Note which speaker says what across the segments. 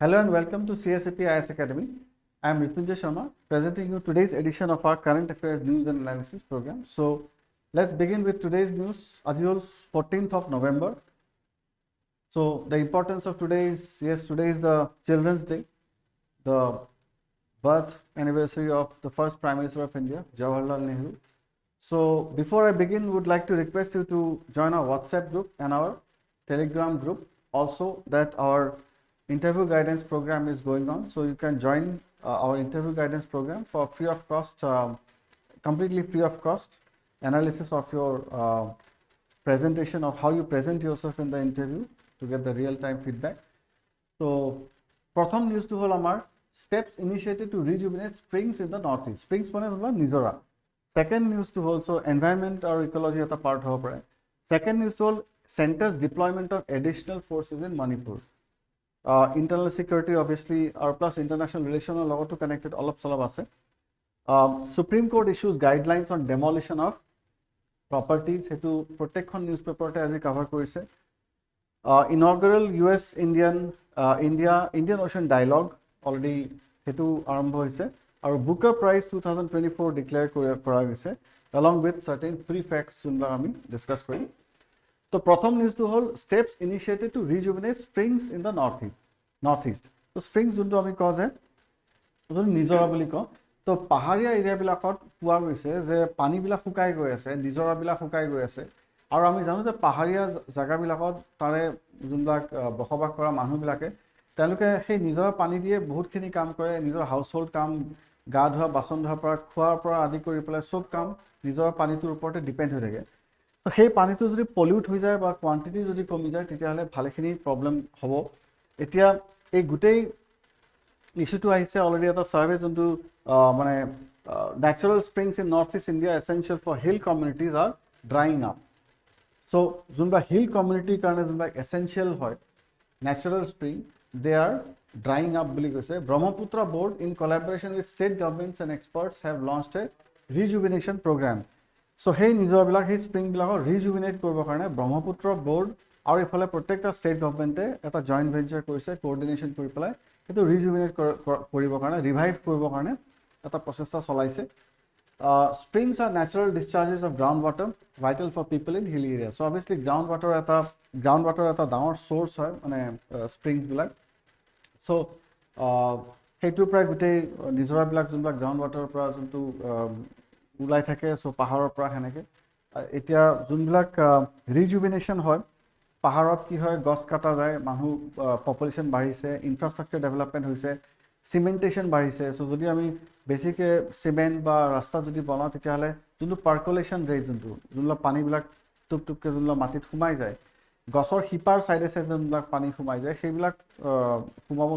Speaker 1: Hello and welcome to CSAP IS Academy. I am Ritunjay Sharma presenting you today's edition of our current affairs news and analysis program. So let's begin with today's news. Adios 14th of November. So the importance of today is, yes, today is the Children's Day, the birth anniversary of the first Prime Minister of India, Jawaharlal Nehru. So before I begin, would like to request you to join our WhatsApp group and our Telegram group. Also that our interview guidance program is going on, so you can join our interview guidance program for free of cost, completely free of cost analysis of your presentation of how you present yourself in the interview to get the real time feedback. So prothom news to hol amar steps initiated to rejuvenate springs in the northeast. Springs mane hola Nizora. Second news to hol, so environment or ecology eta part hobo pare. Second news to hol center's deployment of additional forces in Manipur. Internal security obviously or plus international relation logoto connected olop solop ase. Supreme Court issues guidelines on demolition of properties. Hetu protection newspaper te aji cover korise. Inaugural US Indian Ocean dialogue already hetu arambho hoise aru Booker Prize 2024 declare kora hoise along with certain prefacts junla ami discuss korim. So prothom news to hol steps initiated to rejuvenate springs in the northeast. So springs junto ami ko je Nizora boli ko to paharia area bilakot pua goise je pani bilak hukai goi ase, Nizora bilak hukai goi ase aru ami janu je paharia jaga bilakot tare junlak bohobas kora manu bilake teluke he Nizora pani diye bahut khini kaam kore, nijor household kaam, ga dhua bason dhua pora khuar pora adi kori pela sob kaam Nizora pani tur uporte depend hoi thake. So সেই পানীটো যদি pollute হৈ যায় বা quantity যদি কমি যায় তেতিয়াহলে ভালেখিনি প্ৰবলেম হ'ব। এতিয়া এই গুটেই ইস্যুটো আহিছে অলৰেডি এটা সাৰ্ভে যোনটো মানে natural springs in north east India essential for hill communities are drying up. So যোনবা হিল কমিউনিটিৰ কাৰণে যোনবা এসেনশিয়েল হয় natural spring they are drying up বুলি কৈছে। Brahmaputra board in collaboration with state governments and experts have launched a rejuvenation programme. So সেই নিজৰবিলাক সেই স্প্ৰিংবিলাকক rejuvenate কৰিবৰ কাৰণে ব্ৰহ্মপুত্ৰ বোৰ্ড আৰু ইফালে প্ৰত্যেকটা ষ্টেট গভৰ্ণমেণ্টে এটা জইণ্ট ভেঞ্চাৰ কৰিছে, কোঅৰ্ডিনেশ্যন কৰি পেলাই সেইটো ৰিজুভিনেট কৰিবৰ কাৰণে ৰিভাইভ কৰিবৰ কাৰণে এটা প্ৰচেষ্টা চলাইছে। Springs are natural discharges of ground water vital for people in hill area. So' obviously ground water এটা ডাঙৰ চ'ৰ্চ হয় মানে স্প্ৰিংছবিলাক। চ' সেইটোৰ পৰাই গোটেই নিজৰাবিলাক যোনবিলাক গ্ৰাউণ্ড ৱাটাৰৰ পৰা যোনটো ওলাই থাকে, চ' পাহাৰৰ পৰা সেনেকৈ এতিয়া যোনবিলাক ৰিজুভিনেশ্যন হয় পাহাৰত কি হয় গছ কটা যায়, মানুহ পপুলেশ্যন বাঢ়িছে, ইনফ্ৰাষ্ট্ৰাকচাৰ ডেভেলপমেণ্ট হৈছে, চিমেণ্টেশ্যন বাঢ়িছে। চ' যদি আমি বেছিকৈ চিমেণ্ট বা ৰাস্তা যদি বনাওঁ তেতিয়াহ'লে যোনটো পাৰ্কুলেশ্যন ৰেট যোনবিলাক পানীবিলাক টুপ টুপকৈ যোনবিলাক মাটিত সোমাই যায়, গছৰ শিপাৰ চাইডে চাইডে যোনবিলাক পানী সোমাই যায় সেইবিলাক সোমাব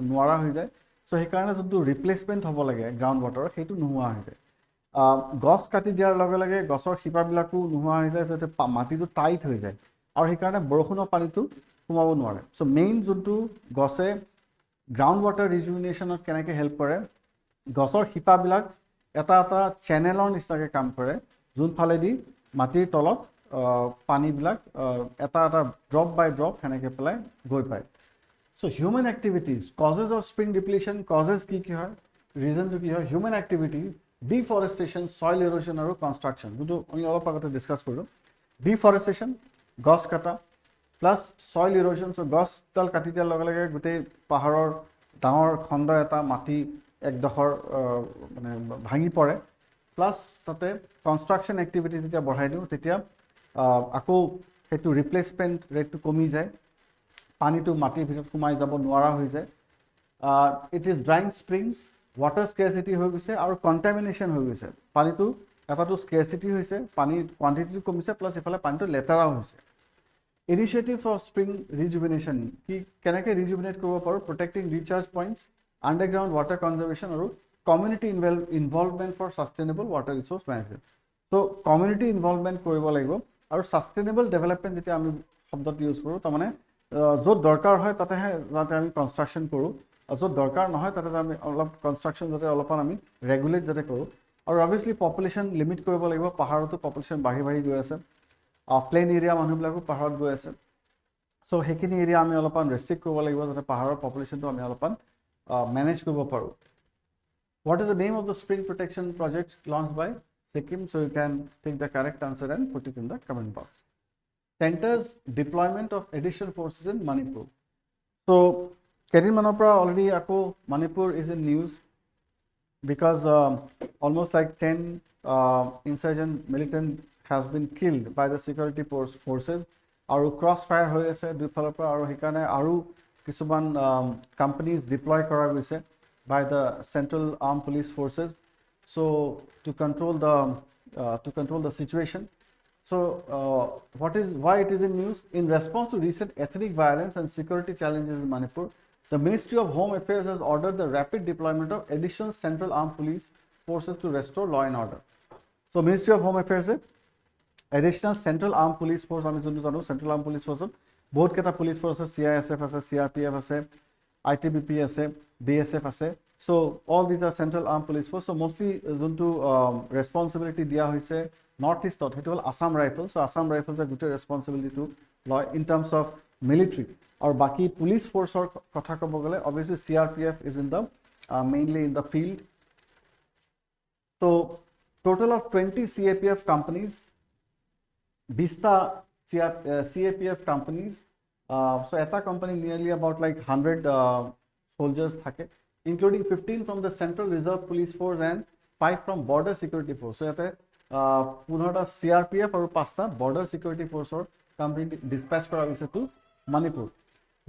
Speaker 1: নোৱাৰা হৈ যায়। চ' সেইকাৰণে যোনটো ৰিপ্লেচমেণ্ট হ'ব লাগে গ্ৰাউণ্ড ৱাটাৰৰ সেইটো নোহোৱা হৈ যায়। গছ কাটি দিয়াৰ লগে লগে গছৰ শিপাবিলাকো নোহোৱা হৈ যায়, যাতে মাটিটো টাইট হৈ যায় আৰু সেইকাৰণে বৰষুণৰ পানীটো সোমাব নোৱাৰে। চ' মেইন যোনটো গছে গ্ৰাউণ্ড ৱাটাৰ ৰিজুভিনেশ্যনত কেনেকৈ হেল্প কৰে, গছৰ শিপাবিলাক এটা এটা চেনেলৰ নিচিনাকৈ কাম কৰে যোনফালেদি মাটিৰ তলত পানীবিলাক এটা এটা ড্ৰপ বাই ড্ৰপ সেনেকৈ পেলাই গৈ পায়। So' human activities causes of spring depletion, causes কি কি হয়, ৰিজনটো কি হয়, human activity, deforestation, soil erosion আৰু কনষ্ট্ৰাকশ্যন, যোনটো আমি অলপ আগতে ডিছকাছ কৰিলোঁ। ডিফৰেষ্টেশ্যন গছ কটা প্লাছ সইল ইৰোশ্যন, চ' গছডাল কাটি দিয়াৰ লগে লগে গোটেই পাহাৰৰ ডাঙৰ খণ্ড এটা মাটি একডোখৰ মানে ভাঙি পৰে, প্লাছ তাতে কনষ্ট্ৰাকশ্যন এক্টিভিটি যেতিয়া বঢ়াই দিওঁ তেতিয়া আকৌ সেইটো ৰিপ্লেচমেণ্ট ৰেটটো কমি যায়, পানীটো মাটিৰ ভিতৰত সোমাই যাব নোৱাৰা হৈ যায়। It is drying springs, water scarcity হৈ গৈছে আৰু কণ্টামিনেশ্যন হৈ গৈছে, পানীটো এটাটো স্কেৰচিটি হৈছে, পানীৰ কোৱান্টিটিটো কমিছে, প্লাছ ইফালে পানীটো লেতেৰাও হৈছে। ইনিচিয়েটিভ ফৰ স্প্ৰিং ৰিজুভিনেশ্যন কি কেনেকৈ ৰিজুভিনেট কৰিব পাৰোঁ, protecting recharge points, underground water conservation আৰু community involvement for sustainable water resource management. So' community involvement কৰিব লাগিব আৰু ছাষ্টেইনেবল ডেভেলপমেণ্ট যেতিয়া আমি শব্দটো ইউজ কৰোঁ তাৰমানে য'ত দৰকাৰ হয় তাতেহে যাতে আমি কনষ্ট্ৰাকশ্যন কৰোঁ, য'ত দৰকাৰ নহয় তাতে আমি অলপ কনষ্ট্ৰাকশ্যন যাতে অলপমান আমি ৰেগুলেট যাতে কৰোঁ। আৰু অবভিয়াছলি পপুলেশ্যন লিমিট কৰিব লাগিব, পাহাৰতো পপুলেশ্যন বাঢ়ি বাঢ়ি গৈ আছে, প্লেইন এৰিয়া মানুহবিলাকো পাহাৰত গৈ আছে। সো হেকিনি এৰিয়া আমি অলপমান ৰেষ্ট্ৰিক্ট কৰিব লাগিব যাতে পাহাৰৰ পপুলেশ্যনটো আমি অলপমান মেনেজ কৰিব পাৰোঁ What is the name of the spring protection project launched by Sikkim? So you can take the correct answer and put it in the comment box. Center's deployment of additional forces in Manipur. So Kerin Manopra already ako Manipur is in news because almost like 10 insurgent militant has been killed by the security forces. Aru crossfire hoy ase duifalar pora aru hekane aru kisuman companies deploy kora goise by the Central Armed Police Forces, so to control the situation. So why it is in news? In response to recent ethnic violence and security challenges in Manipur, the Ministry of Home Affairs has ordered the rapid deployment of additional Central Armed Police Forces to restore law and order. So Ministry of Home Affairs additional Central Armed Police Force আমি যোনটো জানো Central Armed Police Force বহুত কেইটা police force আছে CISF আছে CRPF আছে ITBP আছে BSF আছে so all these are Central Armed Police Force so mostly যোনটো responsibility দিয়া হৈছে নর্থ ইষ্টত হেটো হল Assam Rifles so Assam Rifles are good responsibility to law in terms of military or baki police force or কথা কব গলে obviously CRPF is in the mainly in the field so total of 20 CAPF companies Bista CAPF companies so eta company nearly about like 100 soldiers thake including 15 from the Central Reserve Police Force and 5 from Border Security Force so ete 15ta CRPF aru 5ta Border Security Force or company dispatch kora hoise to Manipur.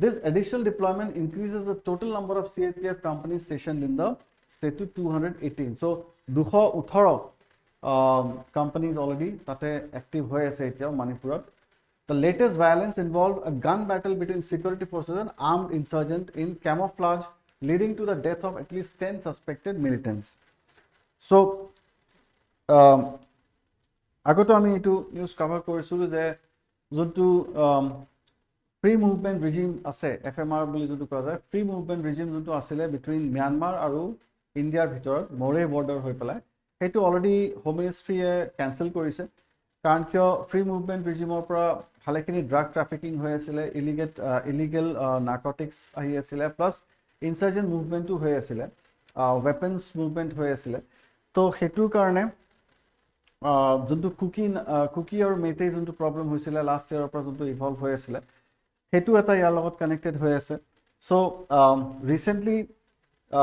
Speaker 1: This additional deployment increases the total number of CAPF companies stationed in the state to 218 so 218 companies already tate active hoy ase etia Manipur. The latest violence involved a gun battle between security forces and armed insurgent in camouflage leading to the death of at least 10 suspected militants. So agoto ami etu news cover korisulu je jontu free movement regime ase FMR boli jontu koa jay free movement regime jontu asile between Myanmar aru India bhitor Moreh border hoi pelai hetu already home ministry e cancel korise karon kyo free movement regime or pora bhalekini drug trafficking hoy asile illegal narcotics ahi asile plus insurgent movement to hoy asile weapons movement hoy asile to hetu karone jontu cookie or mete jontu problem hoisile last year opra jontu evolve hoy asile hetu eta yar logot connected hoy ase so recently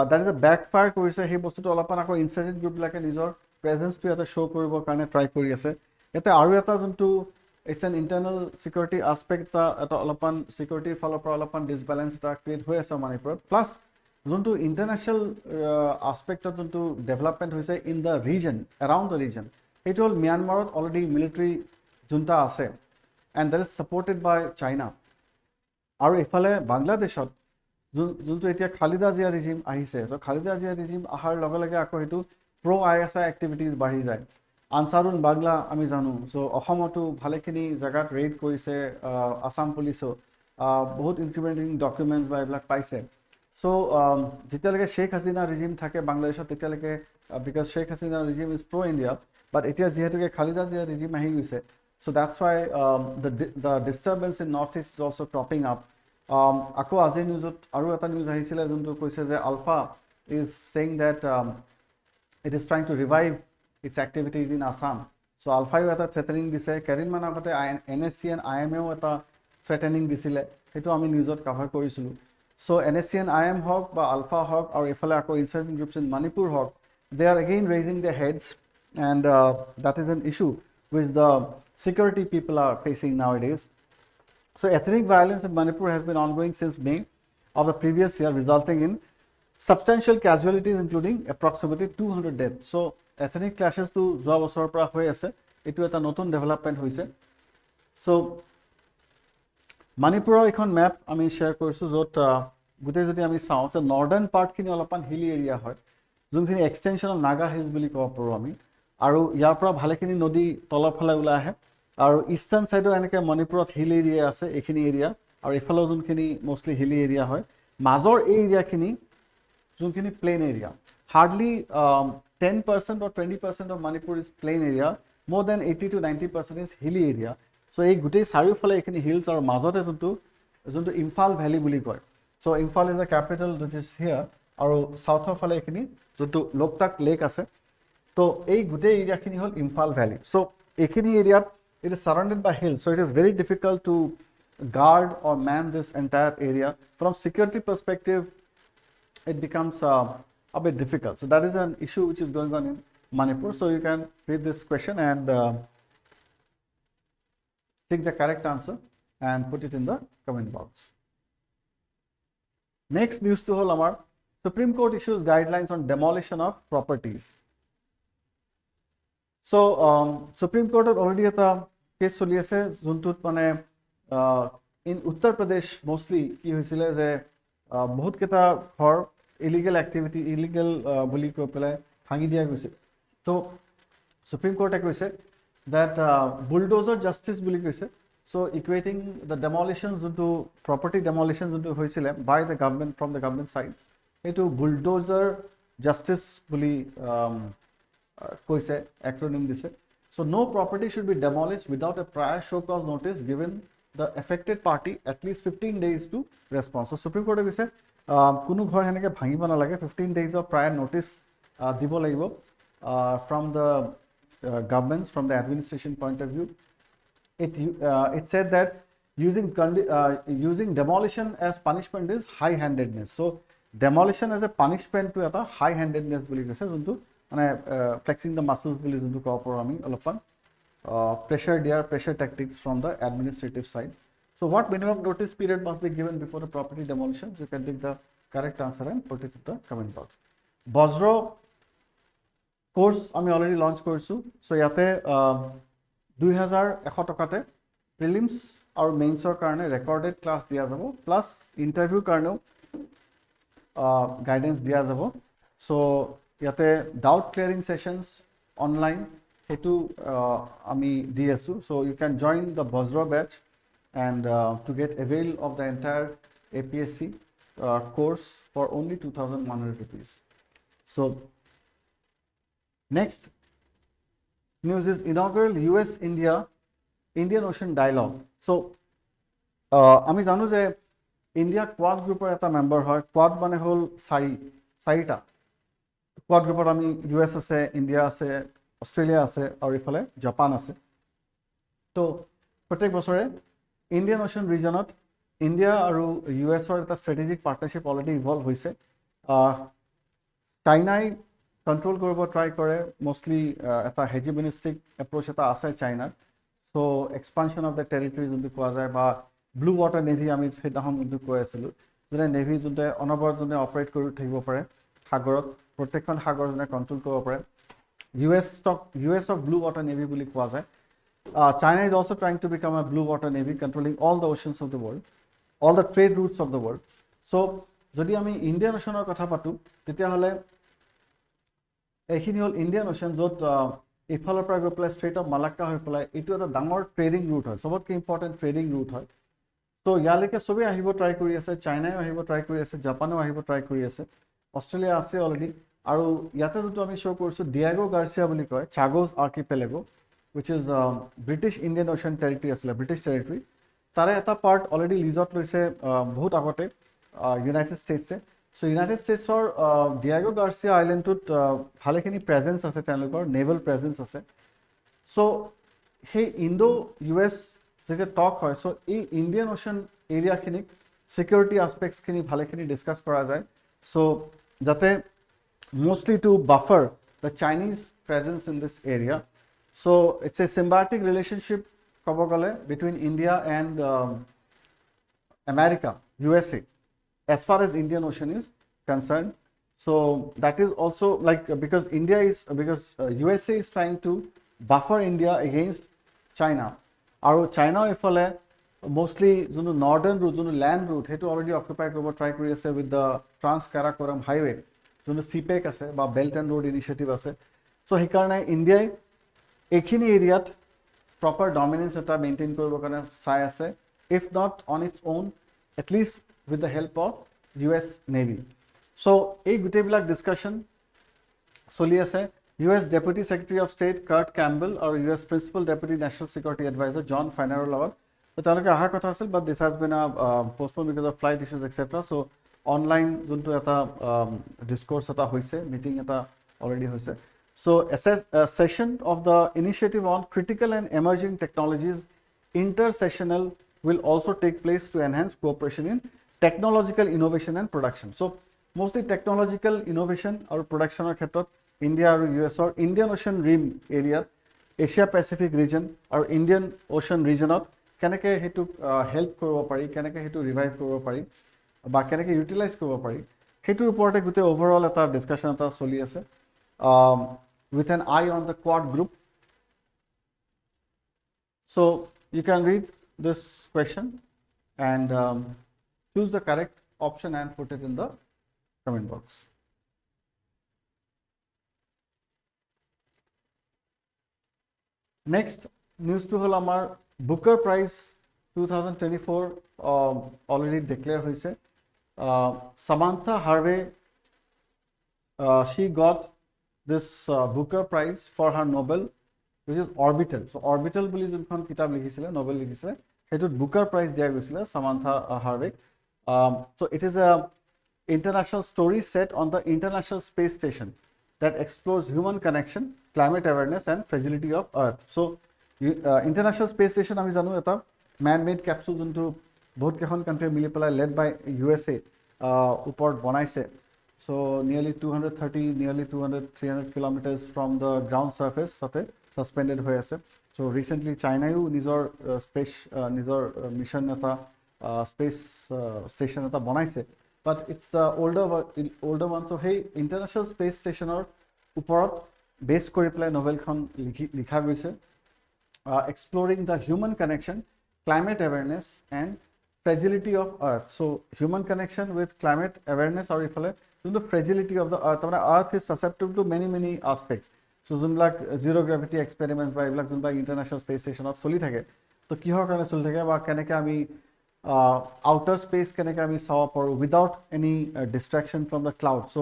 Speaker 1: that is a backfire korise he bostu to alapan ako insurgent group like nijor presence to eta show koribo karone try kori ase eta aru eta jontu it's an internal security aspect eta alapan security follow pro alapan disbalance ta create hoy ase Manipur plus jontu international aspect of jontu development hoise in the region around the region it all Myanmar already military junta ase and that is supported by China aru efale Bangladeshot যোনটো এতিয়া Khalida Zia regime আহিছে so Khalida Zia regime আহাৰ লগে লগে আকৌ হেতু প্ৰ ISI activities বাঢ়ি যায় আনসাৰুল বাংলা আমি জানো সো অসমতো ভালেখিনি জায়গাত ৰেড কৰিছে আসাম পুলিচো বহুত ইনক্ৰিমেন্টিং ডকুমেন্টস বা এইবিলাক পাইছে সো যেতিয়ালৈকে শেখ হাসিনা ৰিজিম থাকে বাংলাদেশত তেতিয়ালৈকে because Sheikh Hasina regime is pro India but এতিয়া যেহেতুকে খালিদা জিয়া ৰিজিম আহি গৈছে so that's why the disturbance in northeast is also cropping up ako azir newsot aru eta news ahisile jontu koise je Alpha is saying that it is trying to revive its activities in Assam so Alpha eta threatening dise Kerin managote NSC and IMA eta threatening disile hetu ami newsot cover korisilu so NSC and IM hok ba Alpha hok or efale ako insurgent groups in Manipur hok they are again raising their heads and that is an issue which the security people are facing nowadays. So ethnic violence in Manipur has been ongoing since May of the previous year, resulting in substantial casualties, including approximately 200 deaths. So ethnic clashes to joa bosor pora hoi ase, etu eta notun development hoise. So Manipur ekhon map ami share korisu jot gute jodi ami sao so northern part khini olapan hilly area hoy, jonkhini extension of Naga Hills boli koba paro ami, aru yar pora bhalekhini nodi tolor phale ula ahe. আৰু eastern সাইডৰ এনেকে মণিপুৰত hill area আছে এখিনি area আৰু ইফালে যোনখিনি mostly হিলি area হয় মাজৰ এই এৰিয়াখিনি যোনখিনি plain area hardly 10% or 20% of Manipur is plain area more than 80 to 90% is hilly area so এই গুটেই চাৰিওফালে এখিনি হিলছ আৰু মাজতে যোনটো যোনটো ইম্ফাল ভ্যালি বুলি কয় so Imphal is the capital which is here আৰু সাউথৰ ফালে এখিনি যোনটো লোকটাক লেক আছে তো এই গোটেই এৰিয়াখিনি হল ইম্ফাল ভ্যালি সো এখিনি এৰিয়াত it is surrounded by hills so it is very difficult to guard or man this entire area from security perspective it becomes a bit difficult so that is an issue which is going on in Manipur so you can read this question and take the correct answer and put it in the comment box. Next news to hol amar Supreme Court issues guidelines on demolition of properties. So Supreme Court already eta case choli ase juntut mane in Uttar Pradesh mostly ki hoisile je bahut keta ghor illegal activity illegal boli koi pelai bhangi dia goise to Supreme Court e koise that bulldozer justice boli koise so equating the demolitions into property demolitions into hoisile by the government from the government side etu bulldozer justice boli koise acronym dise so no property should be demolished without a prior show cause notice given the affected party at least 15 days to respond so Supreme Court e koise কোনো ঘৰ হেনেকে ভাঙিব না লাগে 15 days of prior notice দিব লাগিব from the governments from the administration point of view it said that using demolition as punishment is high handedness so demolition as a punishment to eta high handedness boli kase juntu mane flexing the muscles boli juntu ko por ami olopan pressure tactics from the administrative side so what minimum notice period must be given before the property demolitions you can take the correct answer and put it in the comment box VAJRA course আমি already launch কৰিছো so ইয়াতে 2100 টকাতে prelims আৰু মেইনছৰ কাৰণে recorded class দিয়া যাব plus interview কাৰণেও guidance দিয়া যাব so ইয়াতে doubt clearing sessions online হেতু আমি দি আছো so you can join the VAJRA batch and to get avail of the entire APSC course for only 2,100 rupees so next news is inaugural US Indian Ocean dialogue so আমি জানো যে India Quad গ্ৰুপৰ এটা member হয় Quad মানে হল চাৰিটা Quad গ্ৰুপত আমি US আছে ইন্ডিয়া আছে অষ্ট্ৰেলিয়া আছে আৰু ইফালে জাপান আছে তো প্ৰত্যেক বছৰে ইন্ডিয়ান ওশন ৰিজনত ইন্ডিয়া আৰু US-ৰ এটা স্ট্ৰেটেজিক পাৰ্টনাৰশ্বিপ অলৰেডি ইভলভ হৈছে চাইনাই কন্ট্ৰোল কৰিব ট্ৰাই কৰে মোস্টলি এটা হেজিমনিষ্টিক এপ্ৰোচ এটা আছে চাইনাৰ so expansion of the territory যোনটো কোৱা যায় বা ব্লু ৱাটাৰ নেভি আমি সেইদিনাখন যোনটো কৈ আছিলোঁ যোনে নেভি যোনটো অনবৰত যোনে অপাৰেট কৰি থাকিব পাৰে সাগৰত প্ৰত্যেকখন সাগৰ যোনে কণ্ট্ৰোল কৰিব পাৰে US of blue water navy বুলি কোৱা যায় China is also trying to become a blue water navy controlling all the oceans of the world all the trade routes of the world so যদি আমি Indian ওশনৰ কথা পাতো তেতিয়া হলে এইখিনি হল ইন্ডিয়ান ওশন যত ইফালৰ পৰা গৈ প্লাই ষ্ট্ৰেট অফ মালাক্কা হৈ প্লাই এটো এটা ডাঙৰ ট্ৰেডিং ৰুট হয় সবতকৈ ইম্পৰ্টেন্ট ট্ৰেডিং ৰুট হয় তো ইয়ালৈকে সবে আহিব ট্ৰাই কৰি আছে চাইনাও আহিব ট্ৰাই কৰি আছে জাপানও আহিব ট্ৰাই কৰি আছে অষ্ট্ৰেলিয়া আছে অলৰেডি আৰু ইয়াতে যেটো আমি শো কৰিছো ডিয়েগো গাৰ্চিয়া বুলি কয় চাগোজ আৰ্কিপেলাগো which is British Indian Ocean territory asile British territory tare eta part already leasot loise bahut agote United States se so United States or Diego Garcia Island tut bhalekhini presence ase telokor naval presence ase so he Indo US jete talk hoy so ei Indian Ocean area khini security aspects khini bhalekhini discuss kora jay so jate mostly to buffer the Chinese presence in this area so it's a symbiotic relationship kobogale between India and America USA as far as Indian Ocean is concerned so that is also like because USA is trying to buffer India against China aru China ifale mostly junu northern route junu land route hetu already occupy koribo try kori ase with the Trans-Karakoram highway junu CPEC ase ba Belt and Road Initiative ase so hekarne India ekhini area proper dominance eta maintain koribo karone sai ase if not on its own at least with the help of US Navy so ei gute bilak discussion choli ase US Deputy Secretary of State Kurt Campbell or US Principal Deputy National Security Advisor John Fenner লগত তেওঁলোকে অহাৰ কথা আছিল, but this has been postponed because of flight issues etc. So online যোনটো এটা discourse এটা হৈছে, meeting এটা already হৈছে. So a session of the initiative on critical and emerging technologies intersessional will also take place to enhance cooperation in technological innovation and production. So mostly technological innovation or production ক্ষেত্ৰত India আৰু US or Indian Ocean Rim area, Asia Pacific region or Indian Ocean regionত কেনেকৈ সেইটো help কৰিব পাৰি, কেনেকৈ সেইটো revive কৰিব পাৰি বা কেনেকৈ ইউটিলাইজ কৰিব পাৰি, সেইটোৰ ওপৰতে গোটেই অভাৰঅল এটা ডিছকাশ্যন এটা চলি আছে with an eye on the Quad group. So you can read this question and choose the correct option and put it in the comment box. Next news to hol amar Booker Prize 2024 already declare hoise. Samantha Harvey, she got this Booker Prize for her novel which is Orbital. So Orbital বুলি যোনখন কিতাপ লিখিছিলে, novel লিখিছিলে, সেইটোত Booker Prize দিয়া গৈছিলে Samantha Harvey. So it is a international story set on the International Space Station that explores human connection, climate awareness and fragility of Earth. So International Space Station আমি জানো এটা man-made capsule যোনটো বহুত কেইখন country মিলি পেলাই led by USA ওপৰত বনাইছে. So nearly 230, nearly 300 kilometers from the ground surface তাতে suspended হৈ আছে. So recently Chinaও নিজৰ নিজৰ mission এটা space station এটা বনাইছে, but it's the older one. So hey, International Space Station or ওপৰত base কৰি পেলাই novelখন লিখা গৈছে, exploring the human connection, climate awareness and fragility of Earth. So human connection with climate awareness or ifale the fragility of the Earth. Earth is susceptible to many aspects. So like zero gravity experiments by International Space Station of soli thake, to kihor karone soli thake ba keneke ami outer space keneke ami saw paru without any distraction from the cloud. So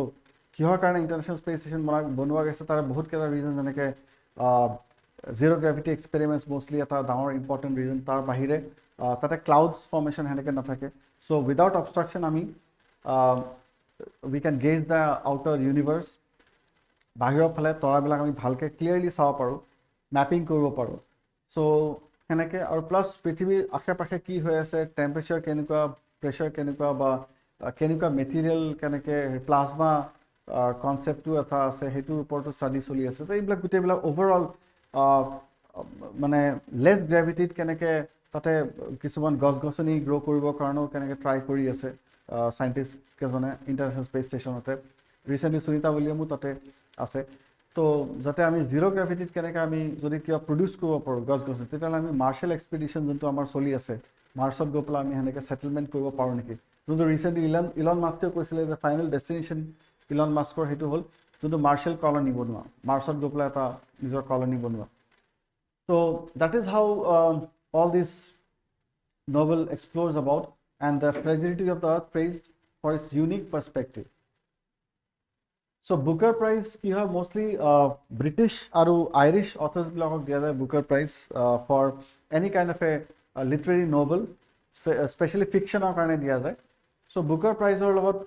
Speaker 1: kihor karone International Space Station bonwa gaise tar bahut keta reason jeneke zero gravity experiments mostly eta damor important reason tar bahire tate clouds formation heneke na thake. So without obstruction ami we can gauge the outer universe, বাহিৰৰ ফালে তৰাবিলাক আমি ভালকে clearly চাব পাৰো, mapping কৰিব পাৰো. So হেনেকে আৰু প্লাস পৃথিৱীৰ আশে-পাশে কি হৈ আছে, টেম্পাৰেচাৰ কেনেকুৱা, প্ৰেছাৰ কেনেকুৱা বা কেনেকুৱা মেটেৰিয়েল কেনেকে, প্লাজমা কনসেপ্টটো এটা আছে, হেতুৰ ওপৰতো ষ্টাডি চলি আছে. তো এইবিলাক গোটেইবিলাক ওভাৰঅল মানে লেছ গ্ৰেভিটিত কেনেকে তাতে কিছুমান গছ-গছনি গ্ৰো কৰিবৰ কাৰণেও কেনেকে ট্ৰাই কৰি আছে সাইন্টিষ্ট কেজনে ইন্টাৰনেশ্যনেল স্পেচ ষ্টেচনতে. ৰিসেন্টলি সুনিতা উইলিয়ামো তাতে আছে. তো যাতে আমি জিৰো গ্ৰেভিটিত কেনেকৈ আমি যদি কিবা প্ৰডিউচ কৰিব পাৰোঁ গছ-গছনি, তেতিয়াহ'লে আমি মাৰ্শ্বেল এক্সপিডিশ্যন যোনটো আমাৰ চলি আছে, মাৰ্চত গৈ পেলাই আমি সেনেকৈ ছেটেলমেণ্ট কৰিব পাৰোঁ নেকি, যোনটো ৰিচেণ্টলি ইলন মাস্কে কৈছিলে যে ফাইনেল ডেষ্টিনেশ্যন ইলন মাস্কৰ সেইটো হ'ল যোনটো মাৰ্শ্বেল কলনি বনোৱা, মাৰ্চত গৈ পেলাই এটা নিজৰ কলনি বনোৱা. তো that is how all this novel explores about and the fragility of the earth praised for its unique perspective. So Booker Prize ki hai mostly British aru Irish authors bilakok diya jay Booker Prize for any kind of a literary novel, especially fiction or karone diya jay. So Booker Prize or logot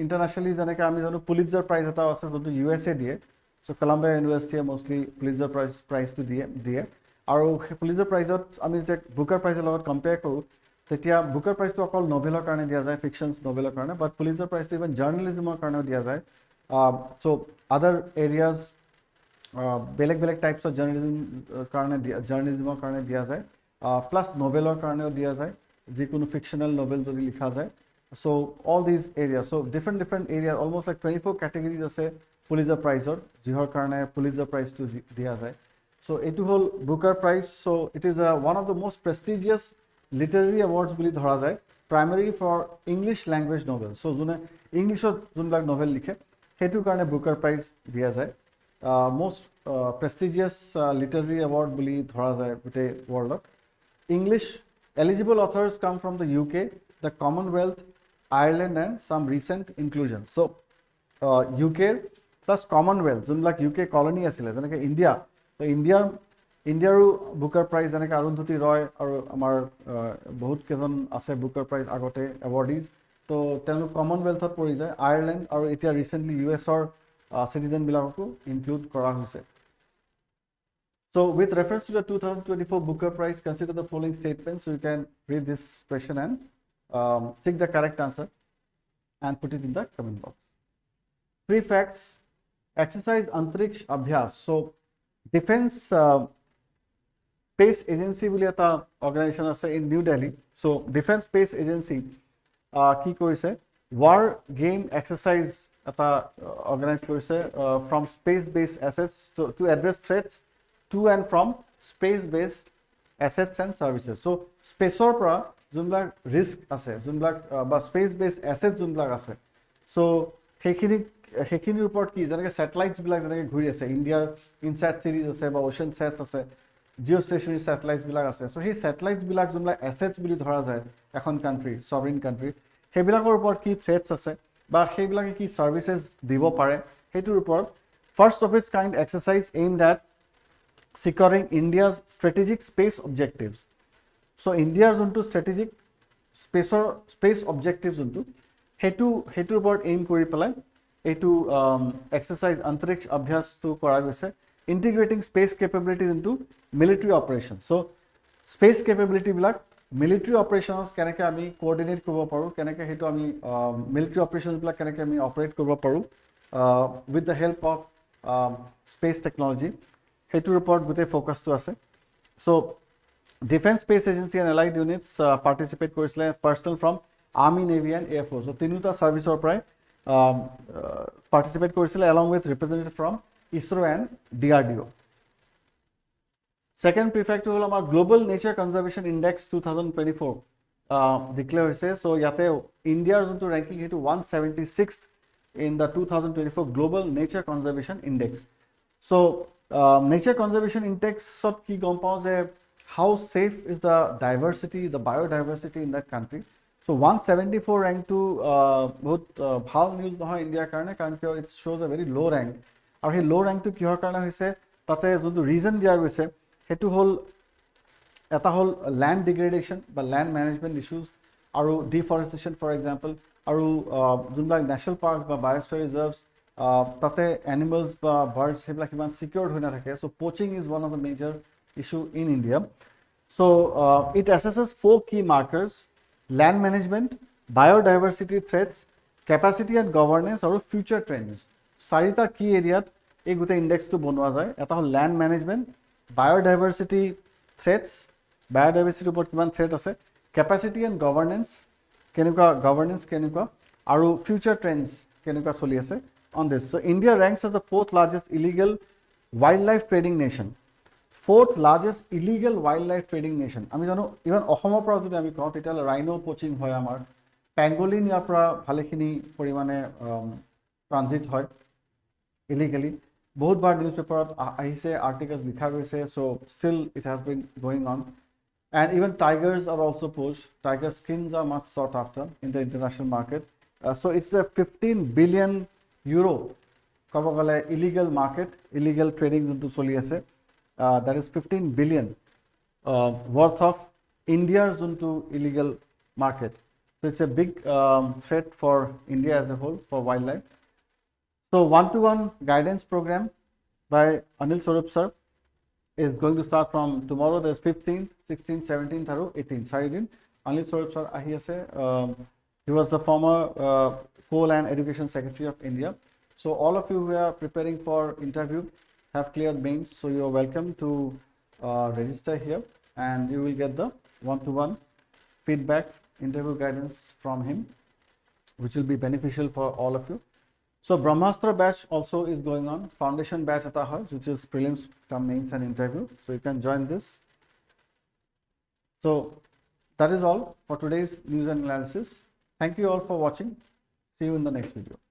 Speaker 1: internationally janeke ami janu Pulitzer Prize eta ase jonto USA diye. So Columbia University mostly Pulitzer Prize to diye aru Pulitzer Prize ot ami je Booker Prize logot compare koru tetia Booker Prize to okol novel or karone diya jay, fictions novel or karone, but Pulitzer Prize to even journalism or karone diya jay. So other areas beleg types of journalism karone diya jay, plus novel or karone diya jay, jikono fictional novel jodi likha jay. So all these areas, so different areas, almost like 24 categories ase Pulitzer Prize or jihor karone Pulitzer Prize to diya jay. So etu hol Booker Prize. So it is one of the most prestigious literary awards boli dhora jay, primarily for English language novels. So jone English or junlak novel likhe hetu karone Booker Prize diya jay. Most prestigious literary award boli dhora jay gote world. English eligible authors come from the UK, the Commonwealth, Ireland and some recent inclusions. So UK plus Commonwealth junlak UK colony asile jeneke India, so India ইণ্ডিয়াৰো Booker prize যেনেকৈ অৰুন্ধতী ৰয় আৰু আমাৰ বহুত কেইজন আছে Booker prize আগতে এৱাৰ্ডিজ, তো তেওঁলোক কমনৱেলথত পৰি যায়। আয়াৰলেণ্ড আৰু এতিয়া ৰিচেণ্টলি US-ৰ চিটিজেনবিলাককো ইনক্লুড কৰা হৈছে। So with reference to the 2024 Booker Prize, consider the following statements. So you can read this question and take the correct answer and put it in the comment box. 3 facts. Exercise Antariksh Abhyas. So Defense Space Agency বুলি এটা organization আছে in New Delhi. So Defense Space Agency কি কৰিছে, war game exercise এটা organize কৰিছে from space based assets to address threats to and from space based assets and services. So spaceৰ পৰা যোনবিলাক risk আছে, যোনবিলাক বা স্পেচ বেছড এছেটছ যোনবিলাক আছে, চ' সেইখিনিৰ ওপৰত কি, যেনেকৈ ছেটেলাইটছবিলাক যেনেকৈ ঘূৰি আছে, ইণ্ডিয়াৰ ইনছেট চিৰিজ আছে বা অ'চেন ছেটছ আছে, জিঅ' ষ্টেচনাৰী ছেটেলাইটছবিলাক আছে। চ' সেই ছেটেলাইটছবিলাক যোনবিলাক এছেটছ বুলি ধৰা যায় এখন কাণ্ট্ৰি, ছভৰিন কাণ্ট্ৰি, সেইবিলাকৰ ওপৰত কি থ্ৰেটছ আছে বা সেইবিলাকে কি ছাৰ্ভিচেছ দিব পাৰে, সেইটোৰ ওপৰত first of its kind exercise aimed at securing India's strategic space objectives. So India's যোনটো strategic space objectives যোনটো সেইটোৰ ওপৰত এইম কৰি পেলাই এইটো এক্সাৰচাইজ অন্তৰিক্ষ অভ্যাসটো কৰা গৈছে, ইণ্টিগ্ৰেটিং স্পেচ কেপেবিলিটিজ ইনটু মিলিটাৰী অপাৰেশ্যন। চ' স্পেচ কেপেবিলিটিবিলাক মিলিটাৰী অপাৰেশ্যনছ কেনেকৈ আমি কোঅৰ্ডিনেট কৰিব পাৰোঁ, কেনেকৈ সেইটো আমি মিলিটাৰী অপাৰেশ্যনছবিলাক কেনেকৈ আমি অপাৰেট কৰিব পাৰোঁ with the help of space technology, সেইটোৰ ওপৰত গোটেই ফ'কাছটো আছে। So' defence space agency and allied units participate কৰিছিলে personnel from army, navy and air force. So' তিনিওটা ছাৰ্ভিচৰ পৰাই পাৰ্টিচিপেট কৰিছিলে along with representative from ISRO' and DRDO। Second প্ৰিফেক্টটো হ'ল আমাৰ global nature conservation index 2024 declare হৈছে। চ' ইয়াতে ইণ্ডিয়াৰ যোনটো ৰেংকিং সেইটো 176th in the 2024 global nature conservation index. So' nature conservation ইণ্ডেক্সত কি গম পাওঁ যে how safe is the diversity, the biodiversity in that country. So' 174 ৰেংকটো বহুত ভাল নিউজ নহয় ইণ্ডিয়াৰ কাৰণে, কাৰণ কিয় ইট শ্ব'জ এ ভেৰি ল' ৰেংক। আৰু সেই ল' ৰেংকটো কিহৰ কাৰণে হৈছে, তাতে যোনটো ৰিজন দিয়া গৈছে সেইটো হ'ল, এটা হ'ল লেণ্ড ডিগ্ৰেডেশ্যন বা লেণ্ড মেনেজমেণ্ট ইছ্যুজ আৰু ডিফৰেষ্টেশ্যন ফৰ এক্সাম্পল, আৰু যোনবিলাক নেশ্যনেল পাৰ্ক বা বায়'স্ফিয়াৰ ৰিজাৰ্ভছ তাতে এনিমেলছ বা বাৰ্ডছ সেইবিলাক ইমান ছিকিউৰ্ড হৈ নাথাকে। So' poaching is one of the major issue in India. So' it assesses 4 key markers: land management, biodiversity threats, capacity and governance আৰু future trends। 4টা কি এৰিয়াত এই গোটেই ইণ্ডেক্সটো বনোৱা যায়। এটা হ'ল লেণ্ড মেনেজমেণ্ট, বায়'ডাইভাৰ্চিটি থ্ৰেটছ, বায়'ডাইভাৰ্চিটিৰ ওপৰত কিমান থ্ৰেট আছে, কেপাচিটি এণ্ড গভৰ্নেন্স কেনেকুৱা, আৰু ফিউচাৰ ট্ৰেণ্ডছ কেনেকুৱা চলি আছে on this. So India ranks as the 4th largest illegal wildlife trading nation. 4th largest illegal wildlife trading nation. আমি জানো ইভেন অসমৰ পৰা যদি আমি কওঁ তেতিয়াহ'লে ৰাইনো প'চিং হয়, আমাৰ পেংগলিন ইয়াৰ পৰা ভালেখিনি পৰিমাণে ট্ৰানজিট হয় ইলিগেলি। বহুতবাৰ নিউজ পেপাৰত আহিছে, আৰ্টিকলছ লিখা গৈছে। So' still it has been going on. And even tigers are also poached. Tiger skins are much sought after in the international market. So it's a 15 billion euro ক'ব গ'লে illegal market, illegal trading যোনটো চলি আছে, that is 15 billion worth of ইণ্ডিয়াৰ যোনটো illegal market. So it's a big threat for India as a whole for wildlife. So one-to-one guidance program by Anil Swarup sir is going to start from tomorrow. There's 15th, 16th, 17th আৰু 18th, 4 দিন Anil Swarup sir আহি আছে। He was the former Coal and Education Secretary of India. So all of you who are preparing for interview have cleared mains, so you are welcome to register here and you will get the one-to-one feedback, interview guidance from him, which will be beneficial for all of you. So Brahmastra batch also is going on, foundation batch eta hoy, which is prelims, mains and interview. So you can join this. So that is all for today's news and analysis. Thank you all for watching. See you in the next video.